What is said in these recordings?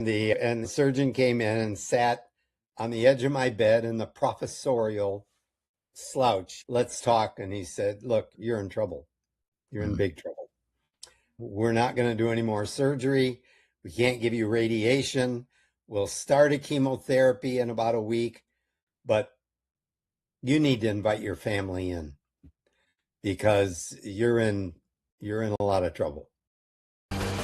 And the surgeon came in and sat on the edge of my bed in the professorial slouch. Let's talk. And he said, look, you're in trouble. You're in big trouble. We're not going to do any more surgery. We can't give you radiation. We'll start a chemotherapy in about a week, but you need to invite your family in because you're in a lot of trouble.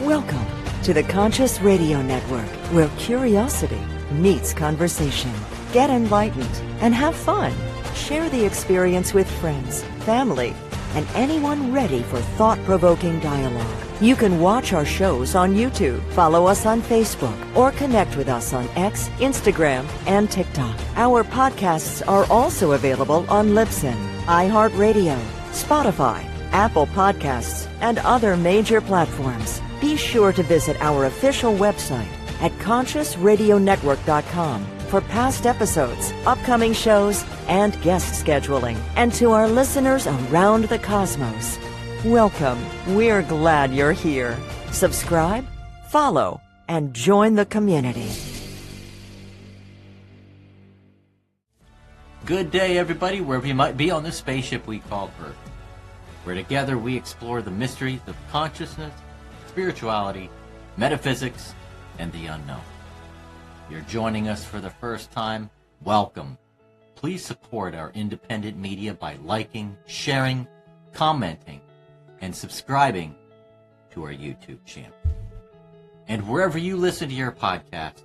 Welcome to the Conscious Radio Network, where curiosity meets conversation. Get enlightened and have fun. Share the experience with friends, family, and anyone ready for thought-provoking dialogue. You can watch our shows on YouTube, follow us on Facebook, or connect with us on X, Instagram, and TikTok. Our podcasts are also available on Libsyn, iHeartRadio, Spotify, Apple Podcasts, and other major platforms. Be sure to visit our official website at consciousradionetwork.com for past episodes, upcoming shows, and guest scheduling. And to our listeners around the cosmos, welcome. We're glad you're here. Subscribe, follow, and join the community. Good day, everybody, wherever you might be on this spaceship we call Earth, where together we explore the mysteries of consciousness, spirituality, metaphysics, and the unknown. You're joining us for the first time. Welcome. Please support our independent media by liking, sharing, commenting, and subscribing to our YouTube channel. And wherever you listen to your podcasts,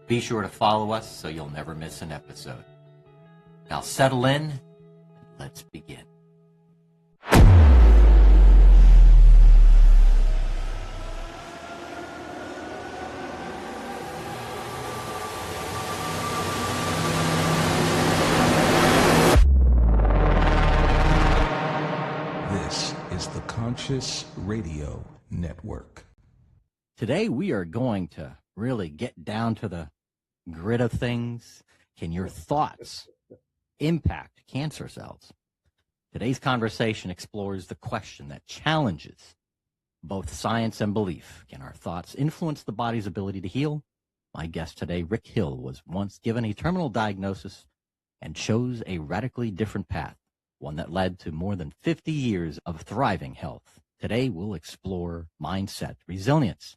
be sure to follow us so you'll never miss an episode. Now settle in and let's begin. Conscious Radio Network. Today we are going to really get down to the grit of things. Can your thoughts impact cancer cells? Today's conversation explores the question that challenges both science and belief. Can our thoughts influence the body's ability to heal? My guest today, Rick Hill, was once given a terminal diagnosis and chose a radically different path, one that led to more than 50 years of thriving health. Today, we'll explore mindset, resilience,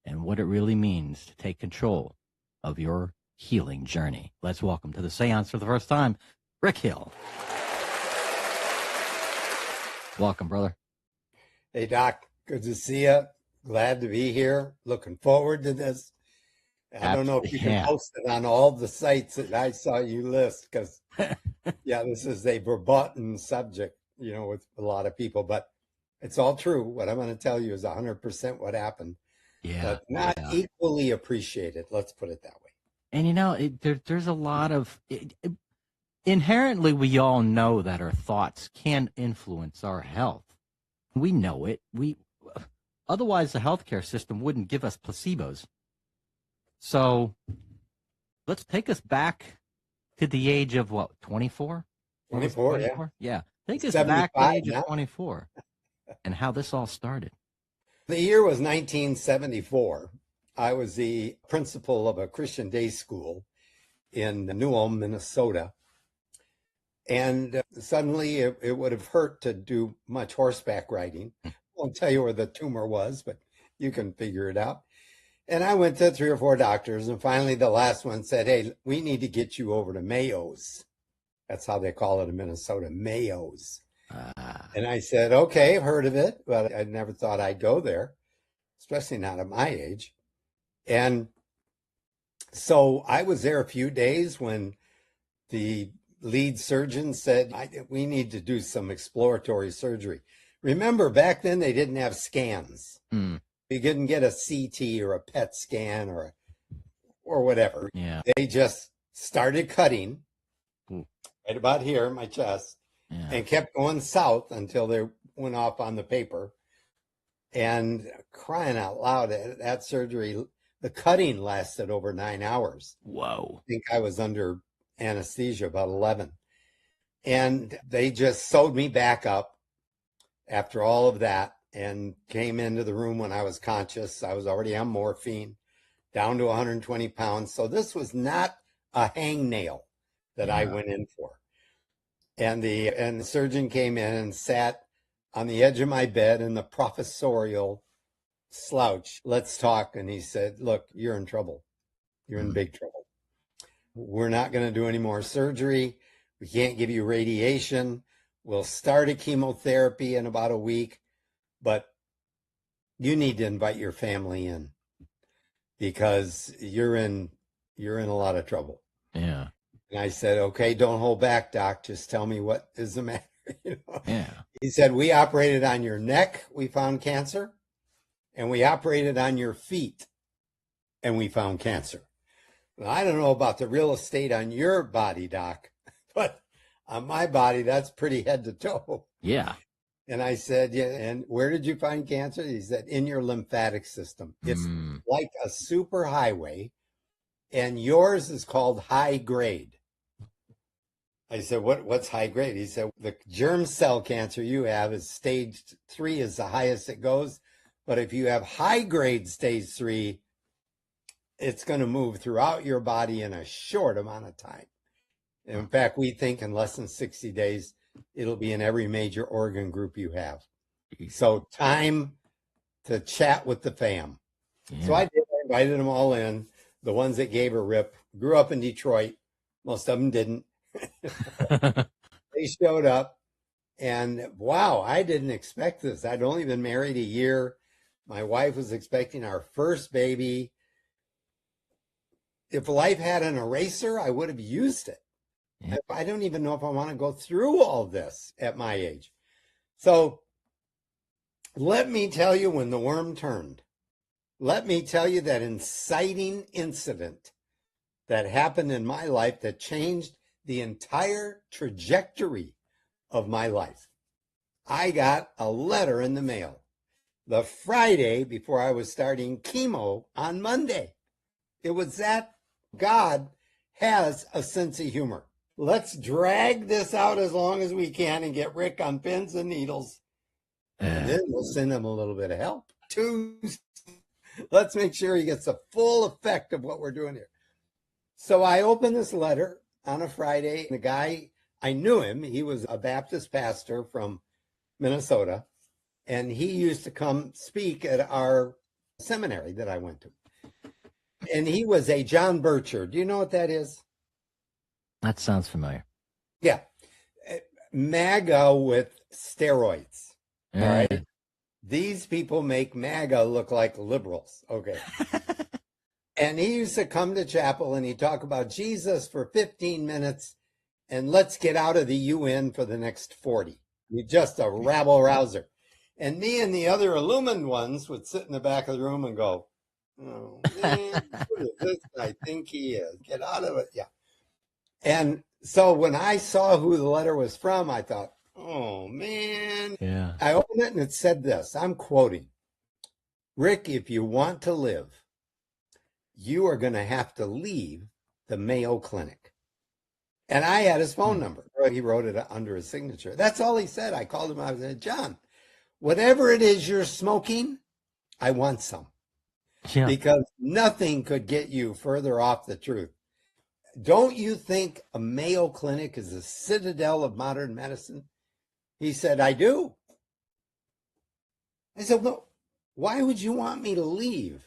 and what it really means to take control of your healing journey. Let's welcome to the Séance for the first time, Rick Hill. Welcome, brother. Hey, Doc. Good to see you. Glad to be here. Looking forward to this. I don't know if you can post it on all the sites that I saw you list because, this is a verboten subject, with a lot of people, but it's all true. What I'm going to tell you is 100% what happened, but not equally appreciated. Let's put it that way. And, there's a lot of inherently, we all know that our thoughts can influence our health. We know it. Otherwise, the healthcare system wouldn't give us placebos. So let's take us back to the age of what, 24? 24, yeah. Take us back to the age of 24 and how this all started. The year was 1974. I was the principal of a Christian day school in New Ulm, Minnesota. And suddenly it would have hurt to do much horseback riding. I won't tell you where the tumor was, but you can figure it out. And I went to 3 or 4 doctors, and finally the last one said, hey, we need to get you over to Mayo's. That's how they call it in Minnesota, Mayo's. And I said, okay, I've heard of it, but I never thought I'd go there, especially not at my age. And so I was there a few days when the lead surgeon said, we need to do some exploratory surgery. Remember, back then they didn't have scans. You couldn't get a CT or a PET scan or whatever. Yeah. They just started cutting right about here in my chest and kept going south until they went off on the paper. And crying out loud, that surgery, the cutting lasted over 9 hours. Whoa. I think I was under anesthesia about 11. And they just sewed me back up after all of that and came into the room when I was conscious. I was already on morphine. down to 120 pounds. So this was not a hangnail that I went in for. And the surgeon came in and sat on the edge of my bed in the professorial slouch. Let's talk. And he said, look, you're in trouble. You're in big trouble. We're not going to do any more surgery. We can't give you radiation. We'll start a chemotherapy in about a week, but you need to invite your family in because you're in a lot of trouble. Yeah. And I said, okay, don't hold back, doc. Just tell me what is the matter. Yeah. He said, we operated on your neck. We found cancer. And we operated on your feet. And we found cancer. Now, I don't know about the real estate on your body, doc, but on my body, that's pretty head to toe. Yeah. And I said, yeah, and where did you find cancer? He said, in your lymphatic system. It's like a super highway, and yours is called high grade. I said, what's high grade? He said, the germ cell cancer you have is stage 3 is the highest it goes. But if you have high grade stage 3, it's going to move throughout your body in a short amount of time. In fact, we think in less than 60 days, it'll be in every major organ group you have. So time to chat with the fam. Yeah. So I did. I invited them all in. The ones that gave a rip grew up in Detroit. Most of them didn't. They showed up. And wow, I didn't expect this. I'd only been married a year. My wife was expecting our first baby. If life had an eraser, I would have used it. Yeah. I don't even know if I want to go through all this at my age. So let me tell you when the worm turned. Let me tell you that inciting incident that happened in my life that changed the entire trajectory of my life. I got a letter in the mail the Friday before I was starting chemo on Monday. It was that God has a sense of humor. Let's drag this out as long as we can and get Rick on pins and needles. And then we'll send him a little bit of help. Let's make sure he gets the full effect of what we're doing here. So I opened this letter on a Friday. The guy, I knew him. He was a Baptist pastor from Minnesota. And he used to come speak at our seminary that I went to. And he was a John Bircher. Do you know what that is? That sounds familiar. Yeah. MAGA with steroids. All right. These people make MAGA look like liberals. Okay. And he used to come to chapel and he'd talk about Jesus for 15 minutes and let's get out of the UN for the next 40. He's just a rabble rouser. And me and the other illumined ones would sit in the back of the room and go, oh, man, who is this guy think he is? Get out of it. Yeah. And so when I saw who the letter was from, I thought, oh, man. Yeah. I opened it and it said this. I'm quoting, Rick, if you want to live, you are going to have to leave the Mayo Clinic. And I had his phone number. He wrote it under his signature. That's all he said. I called him. I said, John, whatever it is you're smoking, I want some. Yeah. Because nothing could get you further off the truth. Don't you think a Mayo Clinic is a citadel of modern medicine? He said, I do. I said, well, why would you want me to leave?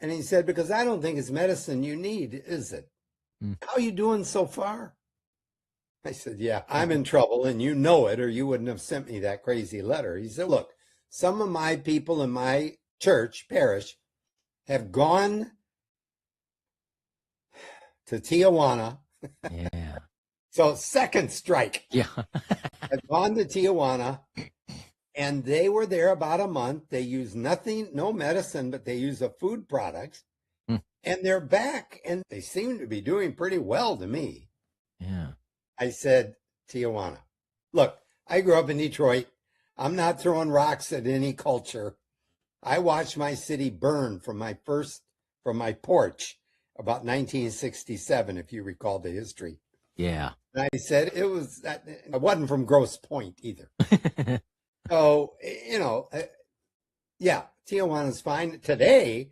And he said, because I don't think it's medicine you need, is it? How are you doing so far? I said, yeah, I'm in trouble and you know it or you wouldn't have sent me that crazy letter. He said, look, some of my people in my church, parish, have gone to Tijuana. Yeah. So second strike. Yeah. Have gone to Tijuana and they were there about a month. They use nothing, no medicine, but they use the food products and they're back and they seem to be doing pretty well to me. Yeah. I said, Tijuana, look, I grew up in Detroit. I'm not throwing rocks at any culture. I watched my city burn from my porch about 1967, if you recall the history. Yeah. And I said I wasn't from Grosse Pointe either. So, yeah, Tijuana's fine. Today,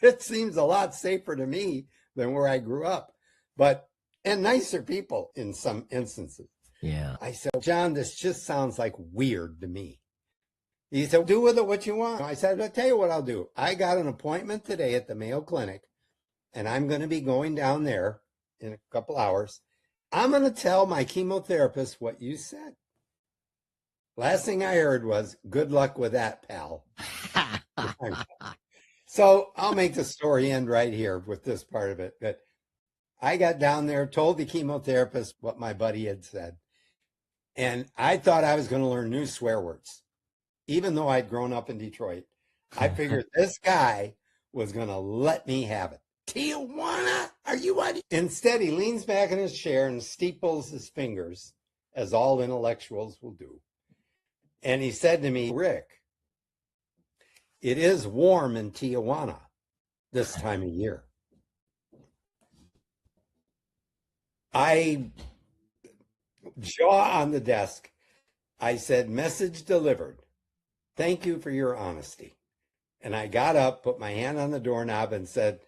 It seems a lot safer to me than where I grew up, and nicer people in some instances. Yeah. I said, John, this just sounds like weird to me. He said, do with it what you want. I said, I'll tell you what I'll do. I got an appointment today at the Mayo Clinic, and I'm going to be going down there in a couple hours. I'm going to tell my chemotherapist what you said. Last thing I heard was, good luck with that, pal. So I'll make the story end right here with this part of it. But I got down there, told the chemotherapist what my buddy had said. And I thought I was going to learn new swear words. Even though I'd grown up in Detroit, I figured this guy was going to let me have it. Tijuana, are you on? Instead, he leans back in his chair and steeples his fingers, as all intellectuals will do. And he said to me, Rick, it is warm in Tijuana this time of year. I jaw on the desk. I said, message delivered. Thank you for your honesty. And I got up, put my hand on the doorknob and said,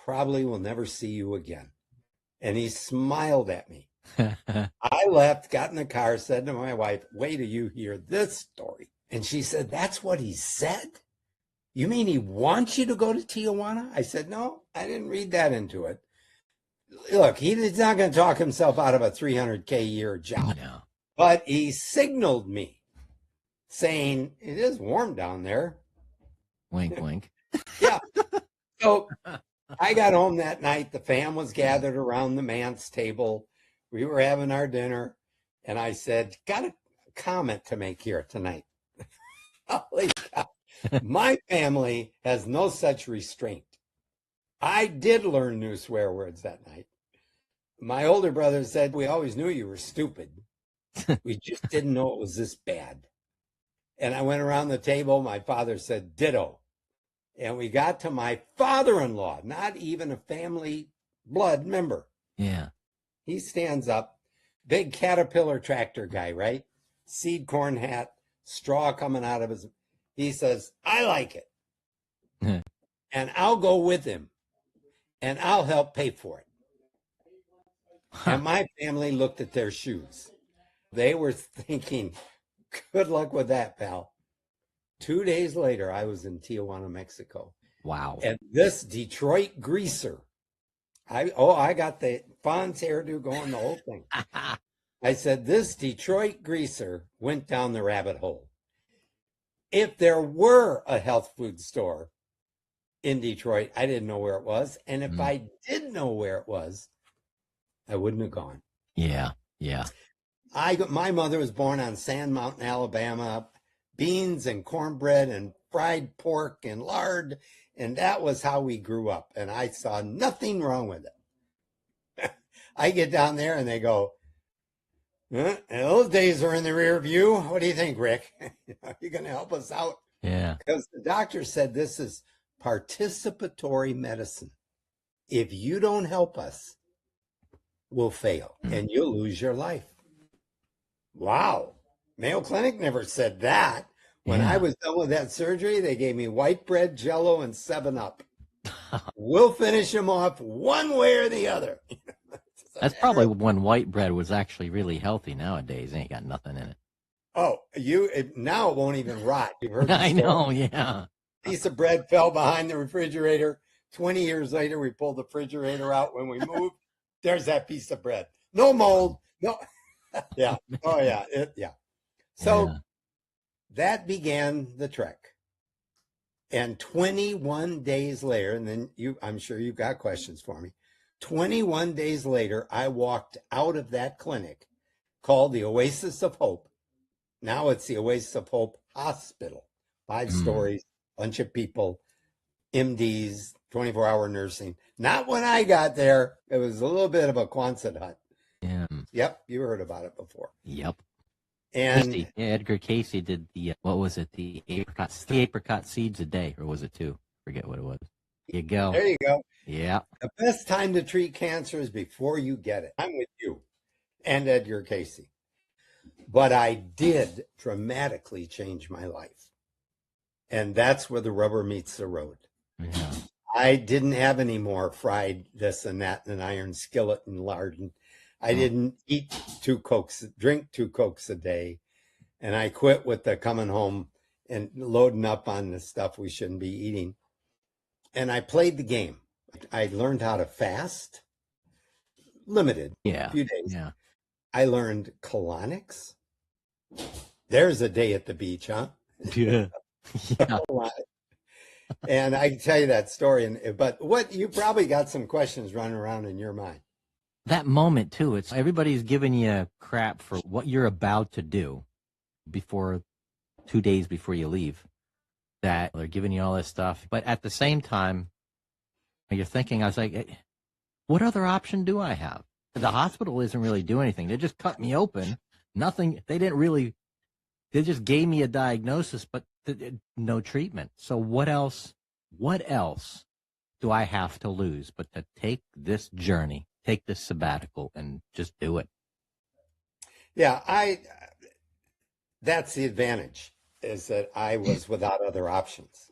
probably will never see you again. And he smiled at me. I left, got in the car, said to my wife, wait till you hear this story. And she said, that's what he said? You mean he wants you to go to Tijuana? I said, no, I didn't read that into it. Look, he's not going to talk himself out of a $300K a year job. No. But he signaled me, saying, it is warm down there. Wink, wink. Yeah. So I got home that night. The fam was gathered around the manse table. We were having our dinner. And I said, got a comment to make here tonight. Holy cow. My family has no such restraint. I did learn new swear words that night. My older brother said, we always knew you were stupid. We just didn't know it was this bad. And I went around the table. My father said, ditto. And we got to my father-in-law, not even a family blood member. Yeah. He stands up, big Caterpillar tractor guy, right? Seed corn hat, straw coming out of his. He says, I like it. And I'll go with him. And I'll help pay for it. And my family looked at their shoes. They were thinking, good luck with that, pal. 2 days later, I was in Tijuana, Mexico. Wow. And this Detroit greaser, I got the Fonz hairdo going, the whole thing. I said, this Detroit greaser went down the rabbit hole. If there were a health food store in Detroit, I didn't know where it was. And if I did know where it was, I wouldn't have gone. Yeah. Yeah. My mother was born on Sand Mountain, Alabama. Beans and cornbread and fried pork and lard. And that was how we grew up. And I saw nothing wrong with it. I get down there and they go, those days are in the rear view. What do you think, Rick? Are you going to help us out? Yeah. Because the doctor said this is participatory medicine. If you don't help us, we'll fail and you'll lose your life. Wow. Mayo Clinic never said that. When I was done with that surgery, they gave me white bread, Jell-O, and 7-Up. We'll finish them off one way or the other. That's probably when white bread was actually really healthy. Nowadays, ain't got nothing in it. Oh, now it won't even rot. You've heard I know, yeah. Piece of bread fell behind the refrigerator. 20 years later, we pulled the refrigerator out when we moved. There's that piece of bread. No mold. No. Yeah. Oh, yeah. Yeah. So that began the trek. And 21 days later, and then I'm sure you've got questions for me. 21 days later, I walked out of that clinic called the Oasis of Hope. Now it's the Oasis of Hope Hospital. 5 stories, bunch of people, MDs, 24-hour nursing. Not when I got there. It was a little bit of a Quonset hut. Yeah. Yep, you heard about it before. Yep. And Edgar Casey did the what was it? The apricot seeds a day, or was it 2? Forget what it was. There you go. There you go. Yeah. The best time to treat cancer is before you get it. I'm with you and Edgar Casey. But I did dramatically change my life. And that's where the rubber meets the road. Yeah. I didn't have any more fried this and that in an iron skillet and lard. And I didn't eat drink 2 Cokes a day. And I quit with the coming home and loading up on the stuff we shouldn't be eating. And I played the game. I learned how to fast, limited, a few days. Yeah. I learned colonics. There's a day at the beach, huh? Yeah. Yeah. And I can tell you that story. But what you probably got some questions running around in your mind. That moment too, it's everybody's giving you crap for what you're about to do before 2 days before you leave. That they're giving you all this stuff. But at the same time, you're thinking, I was like, what other option do I have? The hospital isn't really doing anything. They just cut me open. Nothing. They just gave me a diagnosis, but no treatment. So what else do I have to lose but to take this journey, take this sabbatical and just do it? Yeah, that's the advantage, is that I was without other options.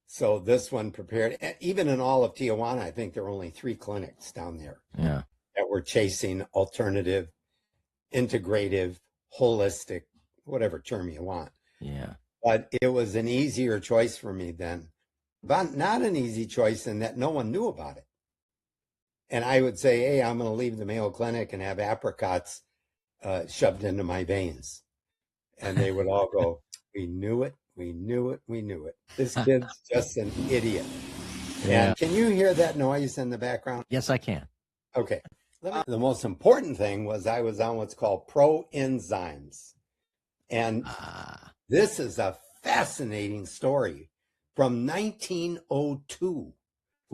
So this one prepared, even in all of Tijuana, I think there were only 3 clinics down there that were chasing alternative, integrative, holistic, whatever term you want. Yeah. But it was an easier choice for me then. But not an easy choice in that no one knew about it. And I would say, hey, I'm going to leave the Mayo Clinic and have apricots shoved into my veins. And they would all go, we knew it, we knew it, we knew it. This kid's just an idiot. Yeah. And can you hear that noise in the background? Yes, I can. Okay. The most important thing was I was on what's called pro-enzymes. And this is a fascinating story from 1902.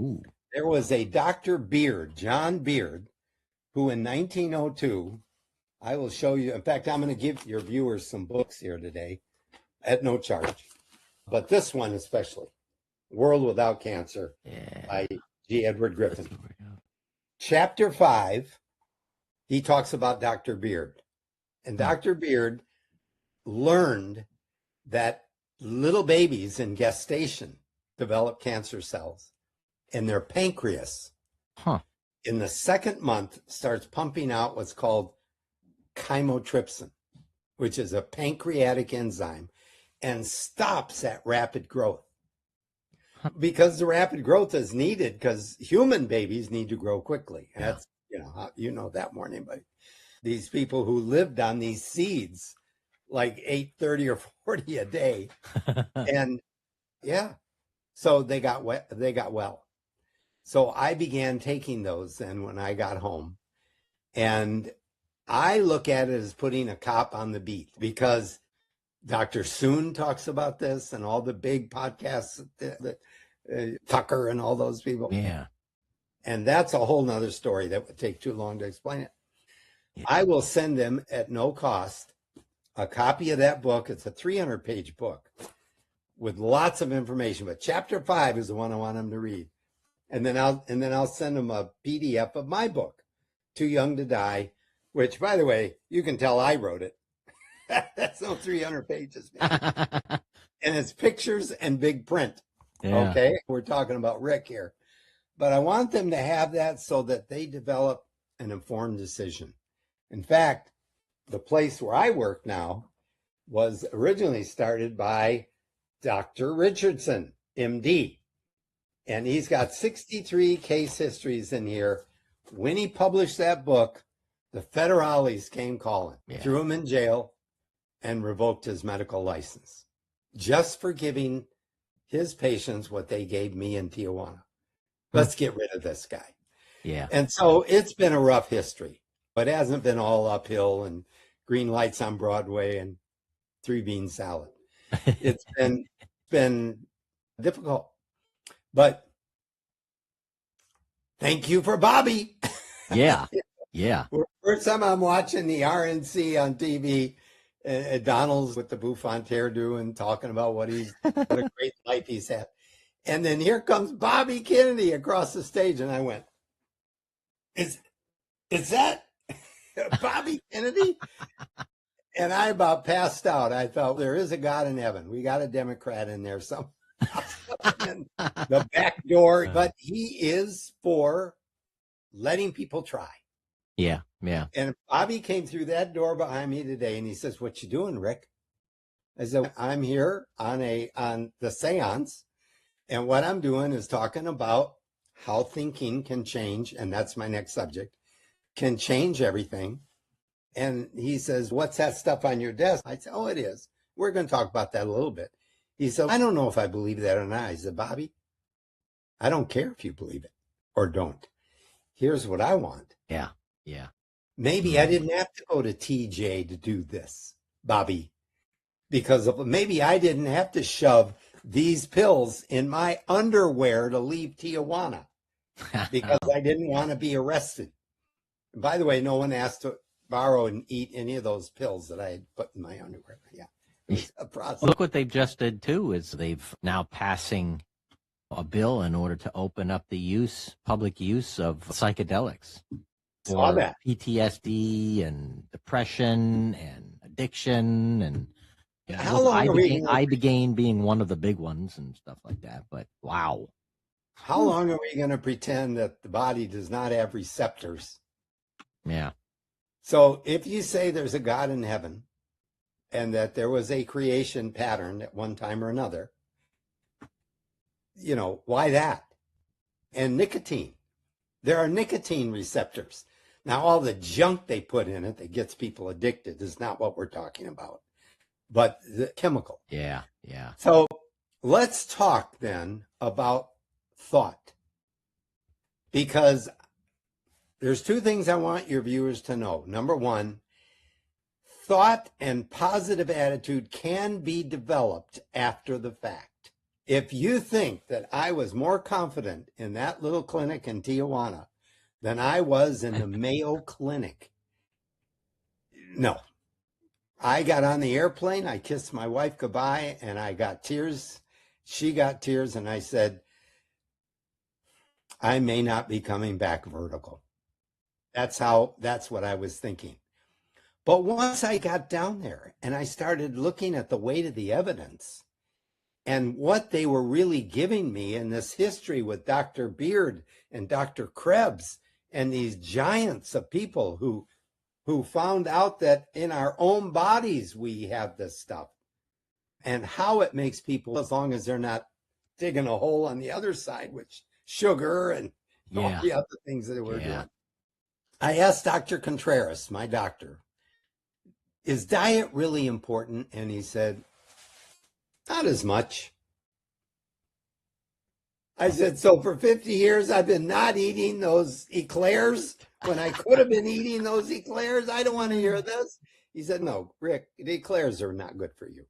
Ooh. There was a Dr. Beard, John Beard, who in 1902, I will show you. In fact, I'm going to give your viewers some books here today at no charge. But this one especially, World Without Cancer by G. Edward Griffin. Chapter 5, he talks about Dr. Beard. And Dr. Beard learned that little babies in gestation develop cancer cells, and their pancreas in the 2nd month starts pumping out what's called chymotrypsin, which is a pancreatic enzyme, and stops that rapid growth. Because the rapid growth is needed, because human babies need to grow quickly. And that's, you know that more than anybody. These people who lived on these seeds like 830 or 40 a day. And so they got well. So I began taking those then when I got home. And I look at it as putting a cop on the beat, because Dr. Soon talks about this and all the big podcasts, Tucker and all those people. Yeah. And that's a whole nother story that would take too long to explain it. Yeah. I will send them at no cost a copy of that book. It's a 300-page book with lots of information, but chapter 5 is the one I want them to read. And then I'll send them a PDF of my book, Too Young to Die, which, by the way, you can tell I wrote it. That's no 300 pages, man. And it's pictures and big print. Yeah. Okay, we're talking about Rick here. But I want them to have that so that they develop an informed decision. In fact, the place where I work now was originally started by Dr. Richardson, MD. And he's got 63 case histories in here. When he published that book, the federales came calling, threw him in jail, and revoked his medical license just for giving his patients what they gave me in Tijuana. Let's get rid of this guy. Yeah. And so it's been a rough history, but it hasn't been all uphill and green lights on Broadway and 3-bean salad. It's been difficult, but thank you for Bobby. Yeah. Yeah. First time I'm watching the RNC on TV, Donald's with the bouffant hairdo and talking about what a great life he's had. And then here comes Bobby Kennedy across the stage. And I went, is that Bobby Kennedy? And I about passed out. I thought, there is a God in heaven. We got a Democrat in there. in the back door, but he is for letting people try. Yeah, yeah. And Bobby came through that door behind me today and he says, "What you doing, Rick?" I said, "I'm here on the seance, and what I'm doing is talking about how thinking can change, and that's my next subject, can change everything." And he says, "What's that stuff on your desk?" I said, "Oh, it is. We're going to talk about that a little bit." He said, "I don't know if I believe that or not." I said, "Bobby, I don't care if you believe it or don't. Here's what I want." Yeah, yeah. Maybe I didn't have to go to TJ to do this, Bobby, because maybe I didn't have to shove these pills in my underwear to leave Tijuana because I didn't want to be arrested. And by the way, no one asked to borrow and eat any of those pills that I had put in my underwear. Yeah, it was a process. Look what they've just did too, is they've now passing a bill in order to open up the public use of psychedelics Saw for that. PTSD and depression and addiction and How long are we gonna- Ibogaine being one of the big ones and stuff like that. But wow. How long are we going to pretend that the body does not have receptors? Yeah. So if you say there's a God in heaven and that there was a creation pattern at one time or another, why that? And nicotine. There are nicotine receptors. Now, all the junk they put in it that gets people addicted is not what we're talking about, but the chemical. Yeah, yeah. So let's talk then about thought, because there's two things I want your viewers to know. Number one, thought and positive attitude can be developed after the fact. If you think that I was more confident in that little clinic in Tijuana than I was in the Mayo Clinic, no. I got on the airplane, I kissed my wife goodbye, and I got tears. She got tears, and I said, I may not be coming back vertical. That's what I was thinking. But once I got down there and I started looking at the weight of the evidence and what they were really giving me in this history with Dr. Beard and Dr. Krebs and these giants of people who found out that in our own bodies we have this stuff, and how it makes people, as long as they're not digging a hole on the other side, which sugar and all the other things that we're doing. I asked Dr. Contreras, my doctor, is diet really important? And he said, not as much. I said, so for 50 years, I've been not eating those eclairs when I could have been eating those eclairs. I don't want to hear this. He said, no, Rick, the eclairs are not good for you.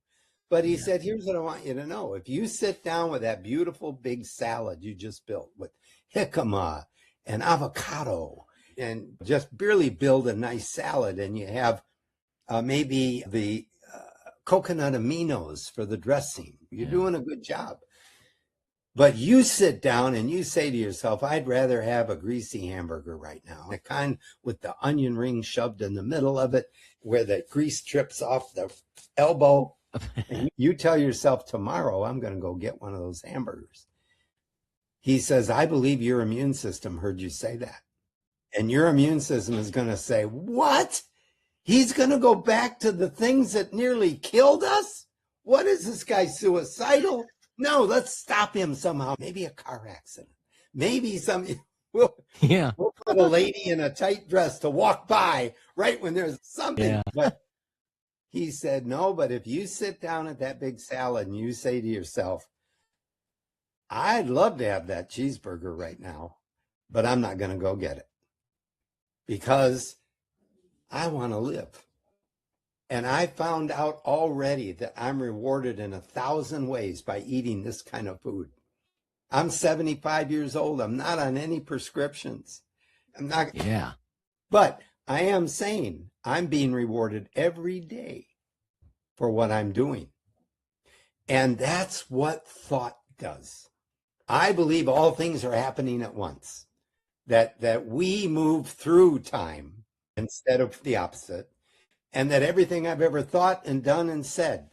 But he said, here's what I want you to know. If you sit down with that beautiful big salad you just built with jicama and avocado and just barely build a nice salad, and you have maybe the coconut aminos for the dressing, you're doing a good job. But you sit down and you say to yourself, I'd rather have a greasy hamburger right now, the kind with the onion ring shoved in the middle of it, where the grease trips off the elbow. And you tell yourself, tomorrow I'm going to go get one of those hamburgers. He says, I believe your immune system heard you say that. And your immune system is going to say, what? He's going to go back to the things that nearly killed us? What is this guy, suicidal? No, let's stop him somehow. Maybe a car accident. Maybe we'll put a lady in a tight dress to walk by right when there's something. Yeah. But he said, no, but if you sit down at that big salad and you say to yourself, I'd love to have that cheeseburger right now, but I'm not going to go get it because I want to live. And I found out already that I'm rewarded in 1,000 ways by eating this kind of food. I'm 75 years old. I'm not on any prescriptions. I'm not. Yeah. But I am saying I'm being rewarded every day for what I'm doing. And that's what thought does. I believe all things are happening at once, that we move through time instead of the opposite, and that everything I've ever thought and done and said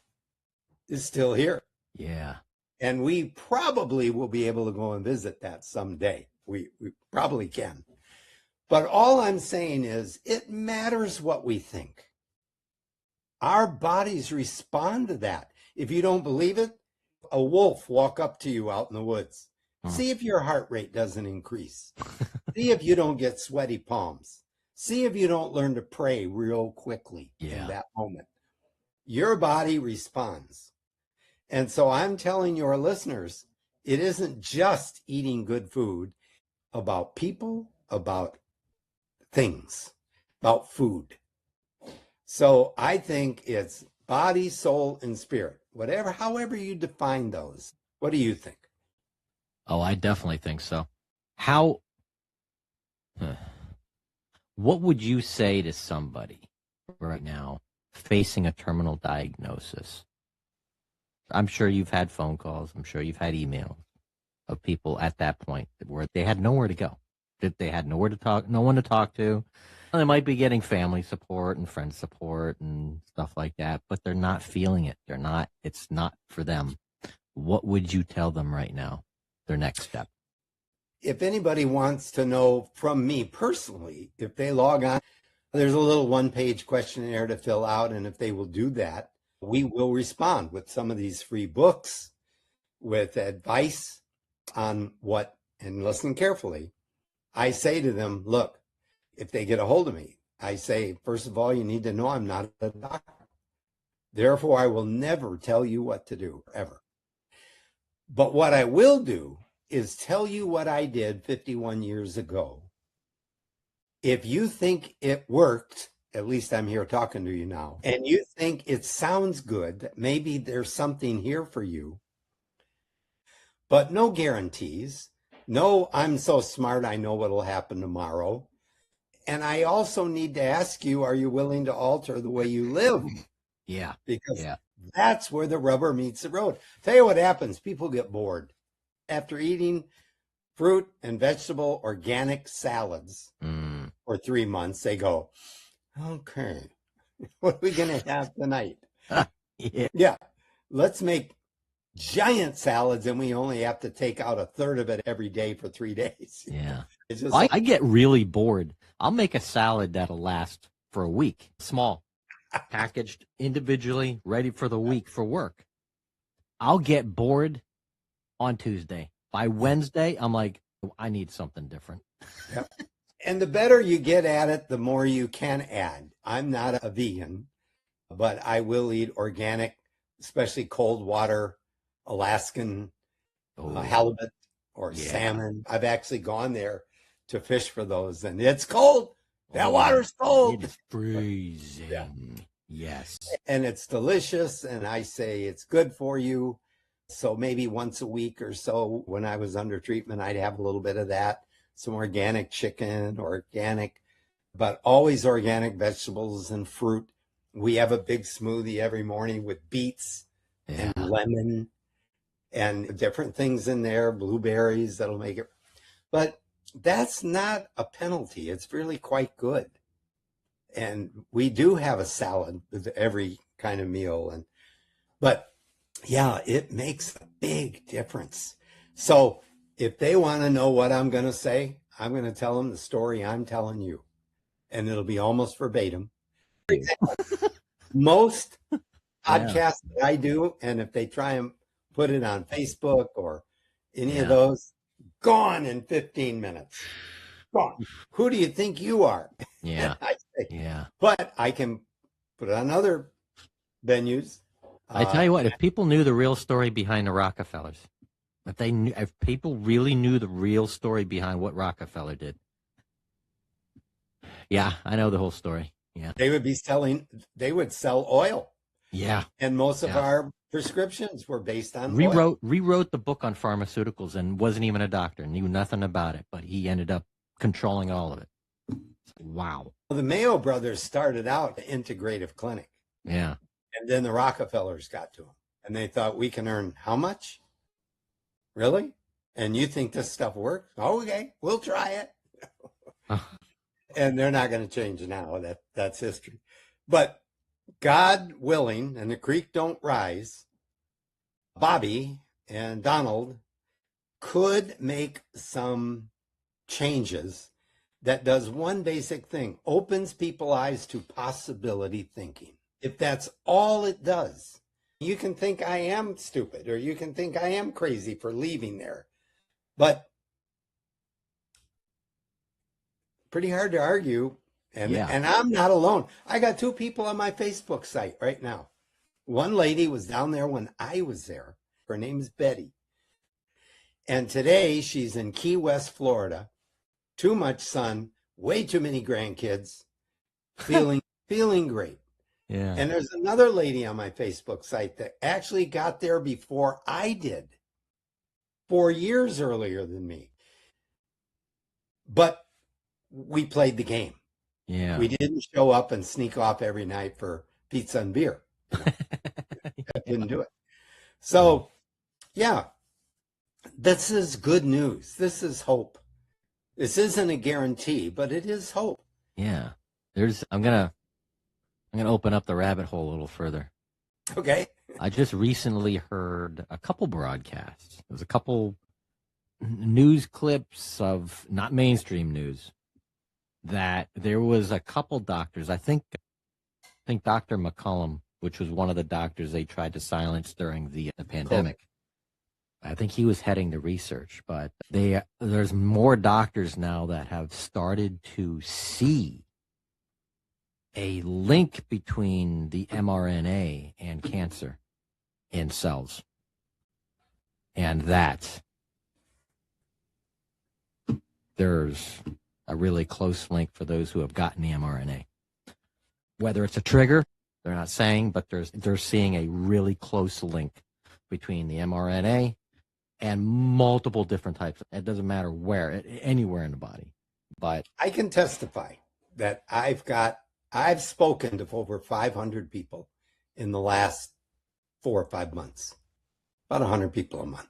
is still here. Yeah. And we probably will be able to go and visit that someday. We probably can. But all I'm saying is it matters what we think. Our bodies respond to that. If you don't believe it, a wolf walk up to you out in the woods. See if your heart rate doesn't increase. See if you don't get sweaty palms. See if you don't learn to pray real quickly in that moment. Your body responds. And so I'm telling your listeners, it isn't just eating good food, about people, about things, about food. So I think it's body, soul, and spirit, whatever, however you define those. What do you think? Oh, I definitely think so. What would you say to somebody right now facing a terminal diagnosis? I'm sure you've had phone calls. I'm sure you've had emails of people at that point where they had nowhere to go, that they had nowhere to talk, no one to talk to. They might be getting family support and friend support and stuff like that, but they're not feeling it. It's not for them. What would you tell them right now, their next step? If anybody wants to know from me personally, if they log on, there's a little one-page questionnaire to fill out. And if they will do that, we will respond with some of these free books, with advice on what, and listen carefully. I say to them, look, if they get a hold of me, I say, first of all, you need to know I'm not a doctor. Therefore, I will never tell you what to do, ever. But what I will do is tell you what I did 51 years ago. If you think it worked, at least I'm here talking to you now, and you think it sounds good, that maybe there's something here for you, but no guarantees. No, I'm so smart, I know what'll happen tomorrow. And I also need to ask you, are you willing to alter the way you live? Yeah. Because that's where the rubber meets the road. Tell you what happens, people get bored. After eating fruit and vegetable organic salads for 3 months, they go, okay, what are we going to have tonight? Yeah, let's make giant salads and we only have to take out a third of it every day for 3 days. Yeah. It's just I get really bored. I'll make a salad that'll last for a week, small, packaged individually, ready for the week for work. I'll get bored on Tuesday. By Wednesday, I'm like, I need something different. Yep. And the better you get at it, the more you can add. I'm not a vegan, but I will eat organic, especially cold water, Alaskan halibut or salmon. I've actually gone there to fish for those, and it's cold. That water's cold. It's freezing. Yeah. Yes. And it's delicious, and I say it's good for you. So maybe once a week or so when I was under treatment, I'd have a little bit of that, some organic chicken, but always organic vegetables and fruit. We have a big smoothie every morning with beets and lemon and different things in there, blueberries that'll make it. But that's not a penalty. It's really quite good. And we do have a salad with every kind of meal. But yeah, it makes a big difference. So if they want to know what I'm going to say, I'm going to tell them the story I'm telling you. And it'll be almost verbatim. For example, most podcasts that I do, and if they try and put it on Facebook or any of those, gone in 15 minutes. Gone. Who do you think you are? Yeah. I say, Yeah. but I can put it on other venues. I tell you what, if people knew the real story behind the Rockefellers, if people really knew the real story behind what Rockefeller did. Yeah, I know the whole story. Yeah. They would sell oil. Yeah. And most of our prescriptions were based on oil. Rewrote the book on pharmaceuticals and wasn't even a doctor, knew nothing about it, but he ended up controlling all of it. Wow. The Mayo brothers started out an integrative clinic. Yeah. And then the Rockefellers got to them. And they thought, we can earn how much? Really? And you think this stuff works? Okay, we'll try it. And they're not going to change now. That's history. But God willing, and the creek don't rise, Bobby and Donald could make some changes that does one basic thing, opens people's eyes to possibility thinking. If that's all it does, you can think I am stupid or you can think I am crazy for leaving there. But pretty hard to argue. And I'm not alone. I got 2 people on my Facebook site right now. One lady was down there when I was there. Her name's Betty. And today she's in Key West, Florida. Too much sun, way too many grandkids, feeling great. Yeah. And there's another lady on my Facebook site that actually got there before I did, 4 years earlier than me. But we played the game. Yeah. We didn't show up and sneak off every night for pizza and beer. Didn't do it. So, yeah, this is good news. This is hope. This isn't a guarantee, but it is hope. Yeah. I'm gonna open up the rabbit hole a little further. Okay. I just recently heard a couple broadcasts. There was a couple news clips of not mainstream news that there was a couple doctors. I think Dr. McCollum, which was one of the doctors they tried to silence during the pandemic. I think he was heading the research, but there's more doctors now that have started to see a link between the mRNA and cancer in cells. And that there's a really close link for those who have gotten the mRNA. Whether it's a trigger, they're not saying, but they're seeing a really close link between the mRNA and multiple different types. It doesn't matter where, anywhere in the body. But I can testify that I've spoken to over 500 people in the last 4 or 5 months, about 100 people a month.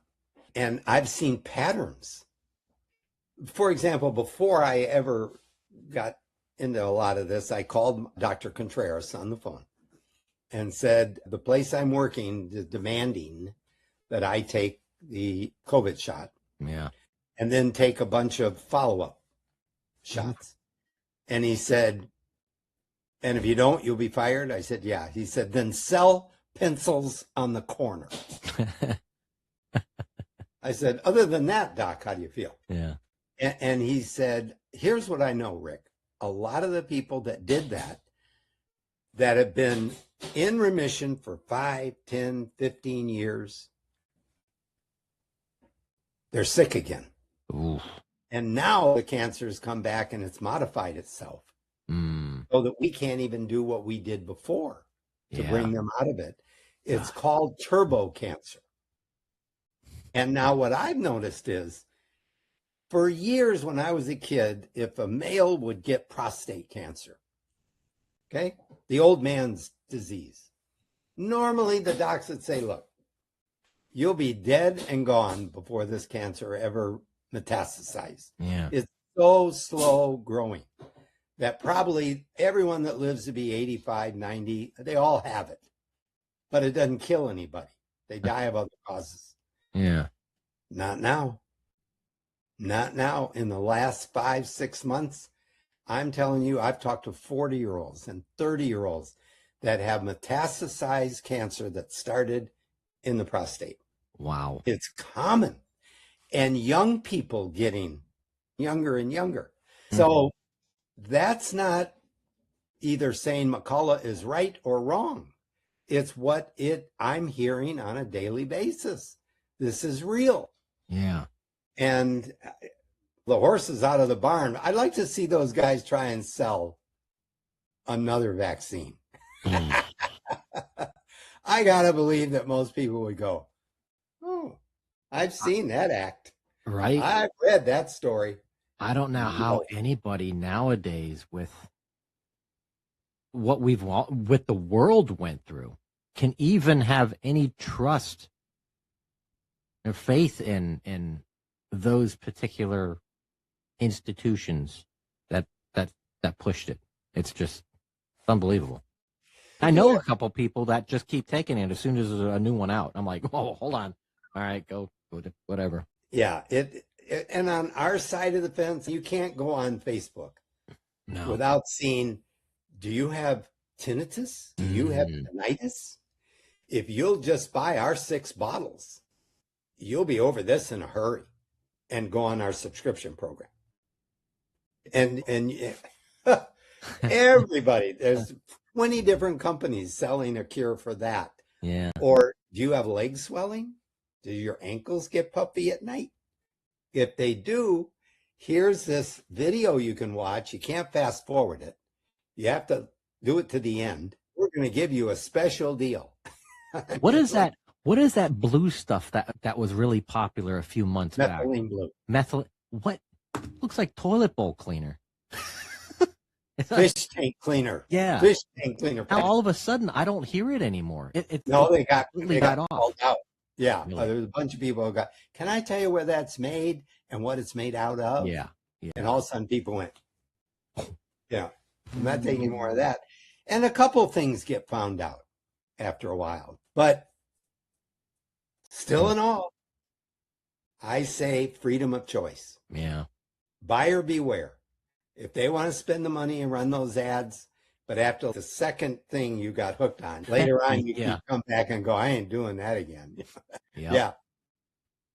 And I've seen patterns. For example, before I ever got into a lot of this, I called Dr. Contreras on the phone and said, the place I'm working is demanding that I take the COVID shot. Yeah. And then take a bunch of follow-up shots. And he said, and if you don't, you'll be fired. I said, yeah. He said, then sell pencils on the corner. I said, other than that, Doc, how do you feel? Yeah. And he said, here's what I know, Rick. A lot of the people that did that have been in remission for 5, 10, 15 years, they're sick again. Oof. And now the cancer has come back and it's modified itself so that we can't even do what we did before to bring them out of it. It's called turbo cancer. And now what I've noticed is for years when I was a kid, if a male would get prostate cancer, okay, the old man's disease, normally the docs would say, look, you'll be dead and gone before this cancer ever metastasized. Yeah. It's so slow growing that probably everyone that lives to be 85, 90, they all have it, but it doesn't kill anybody. They die of other causes. Yeah. Not now. Not now. In the last 5, 6 months, I'm telling you, I've talked to 40-year-olds and 30-year-olds that have metastasized cancer that started in the prostate. Wow. It's common. And young people getting younger and younger. So that's not either saying McCullough is right or wrong. It's what I'm hearing on a daily basis. This is real. Yeah. And the horse is out of the barn. I'd like to see those guys try and sell another vaccine. I got to believe that most people would go, oh, I've seen that act. Right. I've read that story. I don't know how anybody nowadays with what with the world went through can even have any trust or faith in those particular institutions that pushed it. It's just unbelievable. I know a couple people that just keep taking it as soon as there's a new one out. I'm like, oh, hold on. All right, go to whatever. Yeah, and on our side of the fence, you can't go on Facebook No. without seeing, do you have tinnitus? Do you have tinnitus? If you'll just buy our 6 bottles, you'll be over this in a hurry and go on our subscription program. And everybody, there's 20 different companies selling a cure for that. Yeah. Or do you have leg swelling? Do your ankles get puffy at night? If they do, here's this video you can watch. You can't fast forward it. You have to do it to the end. We're going to give you a special deal. What is that? What is that blue stuff that was really popular a few months back? Methylene blue. What? Looks like toilet bowl cleaner. Fish tank cleaner. Yeah. Fish tank cleaner. Now all of a sudden, I don't hear it anymore. They got off. called out. Yeah, Really? there's a bunch of people who got, can I tell you where that's made and what it's made out of? Yeah. And all of a sudden people went, yeah, I'm not taking more of that. And a couple things get found out after a while. But still in all, I say freedom of choice. Yeah. Buyer beware. If they want to spend the money and run those ads, but after the second thing you got hooked on, later on you can come back and go, I ain't doing that again. Yeah.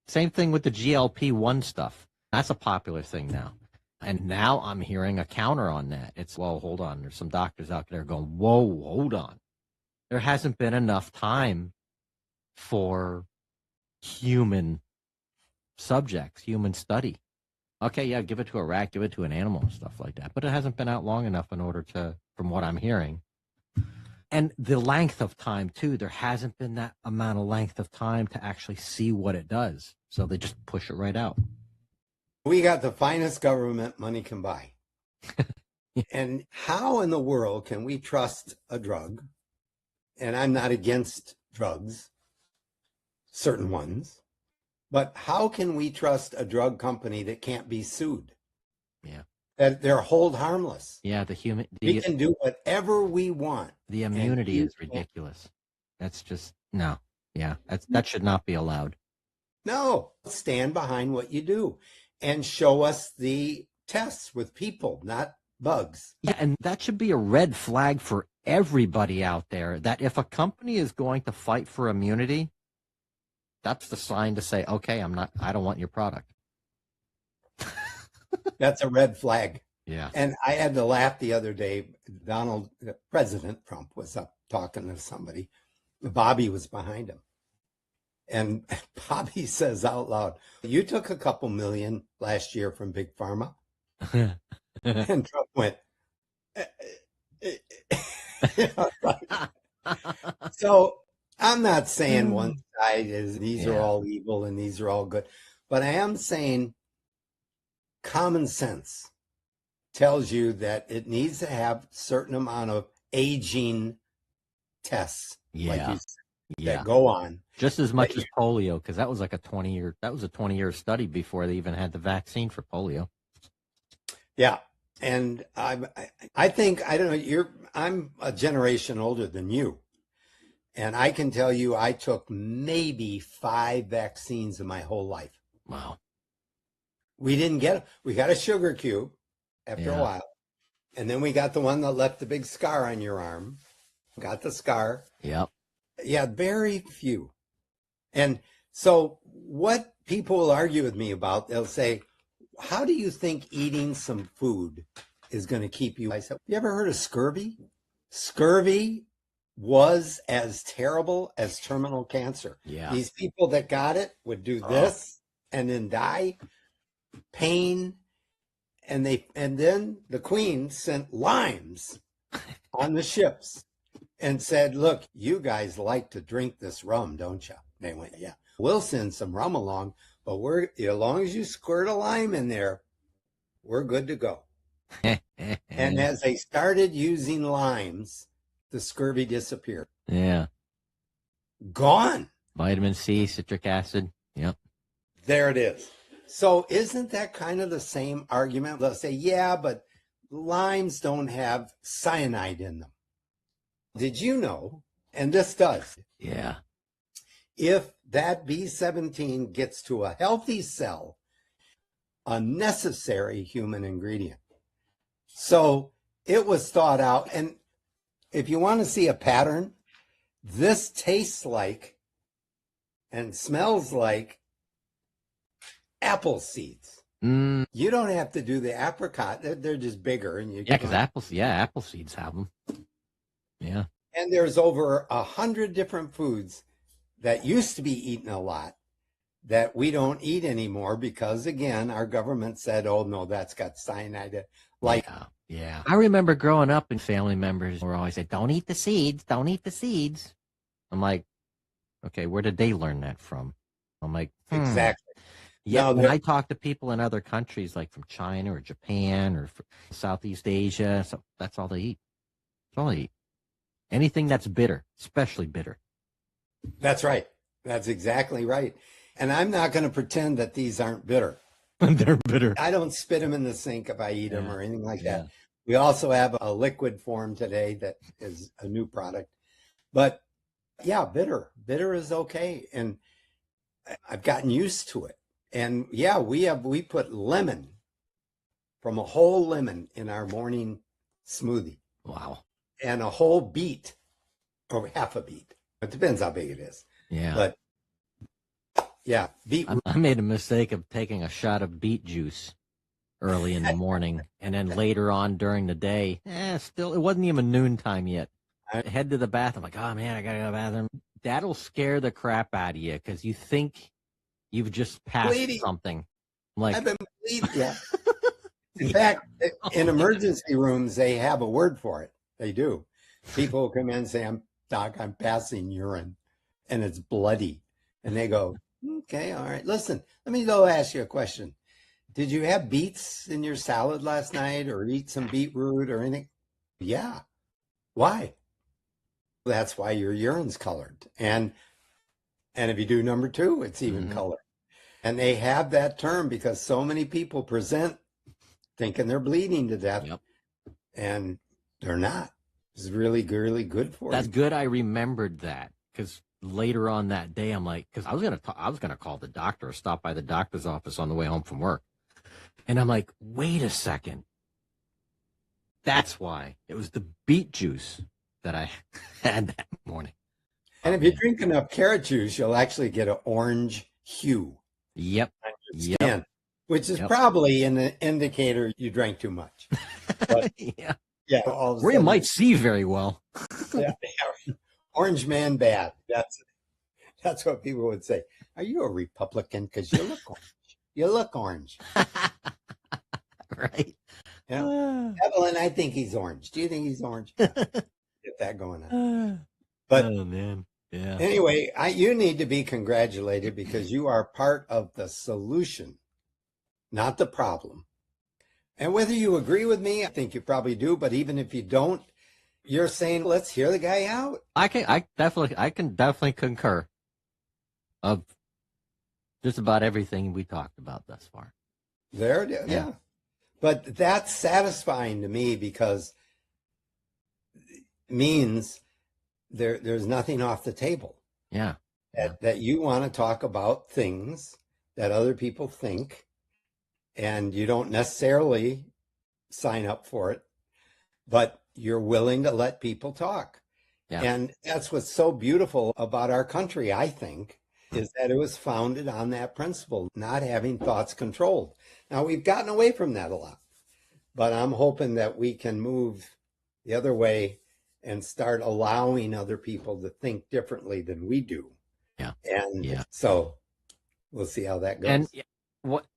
Same thing with the GLP-1 stuff. That's a popular thing now. And now I'm hearing a counter on that. It's, well, hold on. There's some doctors out there going, whoa, hold on. There hasn't been enough time for human subjects, human study. Okay, yeah, give it to a rat, give it to an animal and stuff like that. But it hasn't been out long enough in order to, from what I'm hearing. And the length of time, too, there hasn't been that amount of length of time to actually see what it does. So they just push it right out. We got the finest government money can buy. And how in the world can we trust a drug? And I'm not against drugs, certain ones. But how can we trust a drug company that can't be sued? Yeah. That they're hold harmless. Yeah, We can do whatever we want. The immunity is ridiculous. That's just, no. Yeah, that should not be allowed. No, stand behind what you do and show us the tests with people, not bugs. Yeah, and that should be a red flag for everybody out there, that if a company is going to fight for immunity, that's the sign to say, okay, I don't want your product. That's a red flag. Yeah. And I had to laugh the other day. President Trump was up talking to somebody. Bobby was behind him. And Bobby says out loud, you took a couple million last year from Big Pharma? And Trump went, so I'm not saying one side is these are all evil and these are all good, but I am saying common sense tells you that it needs to have certain amount of aging tests, like you said, that go on. Just as much as polio, because that was like a 20-year study before they even had the vaccine for polio. Yeah. And I think, I don't know, I'm a generation older than you. And I can tell you, I took maybe 5 vaccines in my whole life. Wow. We didn't get them. We got a sugar cube after a while. And then we got the one that left the big scar on your arm. Got the scar. Yep. Yeah, very few. And so what people will argue with me about, they'll say, how do you think eating some food is going to keep you? I said, you ever heard of scurvy? Scurvy was as terrible as terminal cancer. Yeah. These people that got it would do this and then die, pain, and then the Queen sent limes on the ships and said, look, you guys like to drink this rum, don't you? They went, yeah, we'll send some rum along, but as long as you squirt a lime in there, we're good to go. And as they started using limes, the scurvy disappeared. Yeah. Gone. Vitamin C, citric acid. Yep. There it is. So isn't that kind of the same argument? They'll say, yeah, but limes don't have cyanide in them. Did you know, and this does, yeah, if that B17 gets to a healthy cell, a necessary human ingredient. So it was thought out. And if you want to see a pattern, this tastes like and smells like apple seeds. Mm, You don't have to do the apricot. They're just bigger. And you yeah, because apple seeds have them. Yeah. And there's over 100 different foods that used to be eaten a lot that we don't eat anymore because, again, our government said, oh, no, that's got cyanide. Like, yeah. I remember growing up and family members were always saying, don't eat the seeds, don't eat the seeds. I'm like, okay, where did they learn that from? I'm like, exactly. Yeah, Now, when I talk to people in other countries, like from China or Japan or Southeast Asia, so that's all they eat. That's all they eat. Anything that's bitter, especially bitter. That's right. That's exactly right. And I'm not going to pretend that these aren't bitter. They're bitter. I don't spit them in the sink if I eat them or anything like that. Yeah. We also have a liquid form today that is a new product. But yeah, bitter. Bitter is okay. And I've gotten used to it. And yeah, we put lemon from a whole lemon in our morning smoothie. Wow. And a whole beet or half a beet. It depends how big it is. Yeah. But yeah, beet. I made a mistake of taking a shot of beet juice early in the morning, and then later on during the day, still, it wasn't even noontime yet. I head to the bathroom, like, oh man, I gotta go to the bathroom. That'll scare the crap out of you because you think you've just passed something. Like, I've been bleeding. Yeah. In fact, in emergency rooms, they have a word for it. They do. People come in and say, Doc, I'm passing urine, and it's bloody. And they go, okay, all right. Listen, let me go ask you a question. Did you have beets in your salad last night or eat some beetroot or anything? Yeah. Why? That's why your urine's colored. And if you do number 2, it's even colored. And they have that term because so many people present thinking they're bleeding to death. Yep. And they're not. It's really, really good for you. That's good. I remembered that because later on that day, I'm like, because I was gonna call the doctor or stop by the doctor's office on the way home from work, and I'm like, wait a second, that's why it was the beet juice that I had that morning. And if you drink enough carrot juice, you'll actually get an orange hue. Yep. On your skin, which is probably an indicator you drank too much. But, yeah. Yeah. Or you might see very well. Yeah. Orange man bad. That's what people would say. Are you a Republican? Because you look orange. You look orange. Right. Yeah. Evelyn, I think he's orange. Do you think he's orange? Get that going on. But oh man. Yeah. Anyway, you need to be congratulated because you are part of the solution, not the problem. And whether you agree with me, I think you probably do, but even if you don't, you're saying, let's hear the guy out. I can definitely concur of just about everything we talked about thus far. There it is. Yeah. But that's satisfying to me because it means there's nothing off the table. Yeah. That you want to talk about things that other people think, and you don't necessarily sign up for it, but you're willing to let people talk. Yeah. And that's what's so beautiful about our country, I think, is that it was founded on that principle, not having thoughts controlled. Now, we've gotten away from that a lot, but I'm hoping that we can move the other way and start allowing other people to think differently than we do. Yeah. And so we'll see how that goes.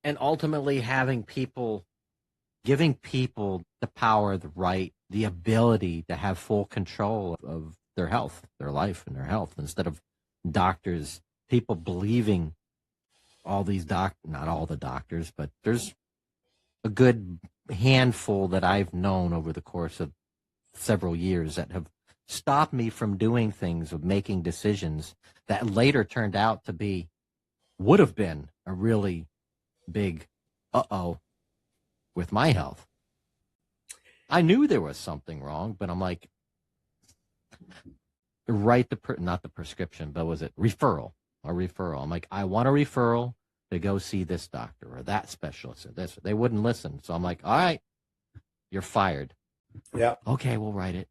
And ultimately giving people the power, the right, the ability to have full control of their health, their life and their health, instead of doctors, people believing all these not all the doctors, but there's a good handful that I've known over the course of several years that have stopped me from doing things, of making decisions that later turned out to would have been a really big with my health. I knew there was something wrong, but I'm like, not the prescription, but was it referral? a referral. I'm like, I want a referral to go see this doctor or that specialist or this. They wouldn't listen. So I'm like, all right, you're fired. Yeah. Okay, we'll write it.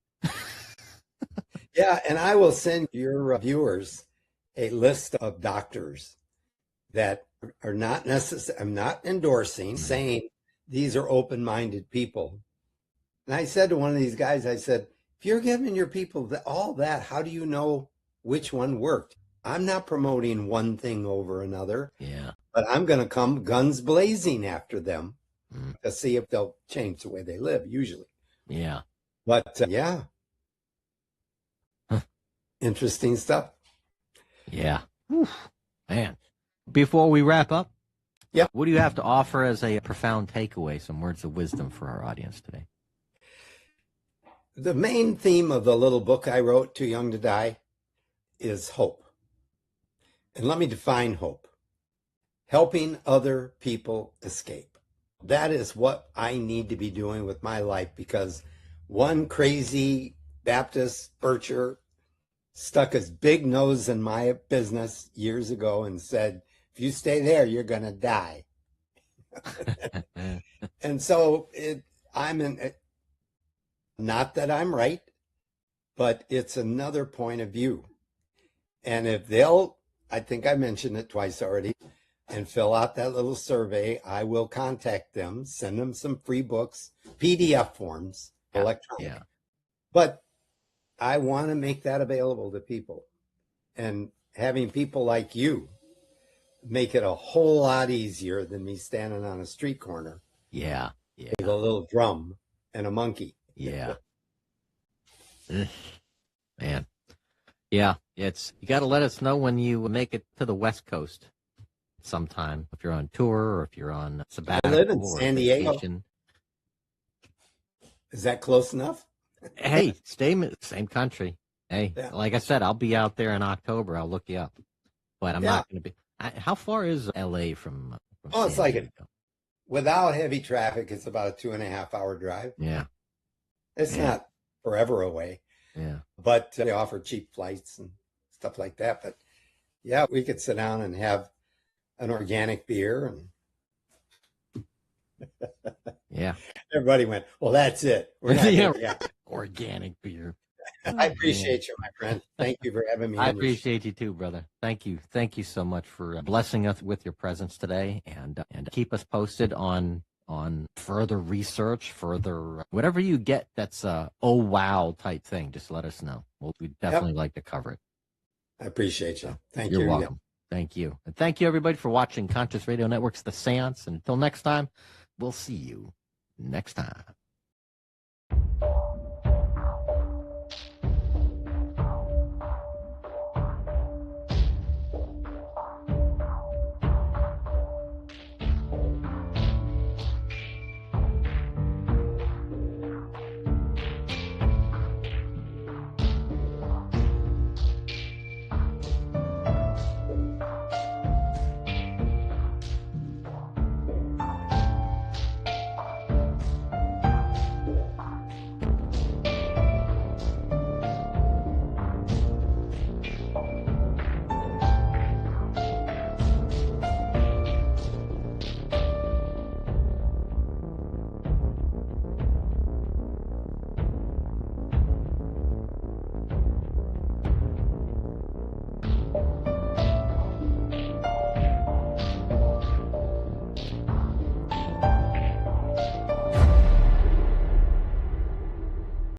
Yeah. And I will send your viewers a list of doctors that are not necessary. I'm not endorsing, saying these are open-minded people. And I said to one of these guys, I said, if you're giving your people all that, how do you know which one worked? I'm not promoting one thing over another. Yeah. But I'm going to come guns blazing after them to see if they'll change the way they live, usually. Yeah. But yeah, interesting stuff. Yeah. Whew. Man. Before we wrap up, yeah, what do you have to offer as a profound takeaway, some words of wisdom for our audience today? The main theme of the little book I wrote, Too Young to Die, is hope. And let me define hope. Helping other people escape. That is what I need to be doing with my life, because one crazy Baptist bircher stuck his big nose in my business years ago and said, if you stay there, you're going to die. And so not that I'm right, but it's another point of view. And if I think I mentioned it twice already, and fill out that little survey, I will contact them, send them some free books, PDF forms, electronic. Yeah. But I want to make that available to people. And having people like you make it a whole lot easier than me standing on a street corner. Yeah. Yeah. With a little drum and a monkey. Yeah. Man. Yeah. You got to let us know when you make it to the West Coast sometime, if you're on tour or if you're on sabbatical. I live in San Diego. Vacation. Is that close enough? Hey, same country. Hey, yeah. Like I said, I'll be out there in October. I'll look you up, but I'm not going to be. How far is LA from it's like without heavy traffic, it's about a 2.5 hour drive. Yeah, it's not forever away. Yeah, but they offer cheap flights and stuff like that. But yeah, we could sit down and have an organic beer, and yeah, everybody went, well, that's it. We're not yeah. Organic beer. I appreciate you, my friend. Thank you for having me. I appreciate you too, brother. Thank you so much for blessing us with your presence today, and keep us posted on further research, further whatever you get that's a oh wow type thing. Just let us know. We'd definitely like to cover it. I appreciate you. Thank you. You're welcome. Thank you. And thank you, everybody, for watching Conscious Radio Network's The Séance. And until next time, we'll see you next time.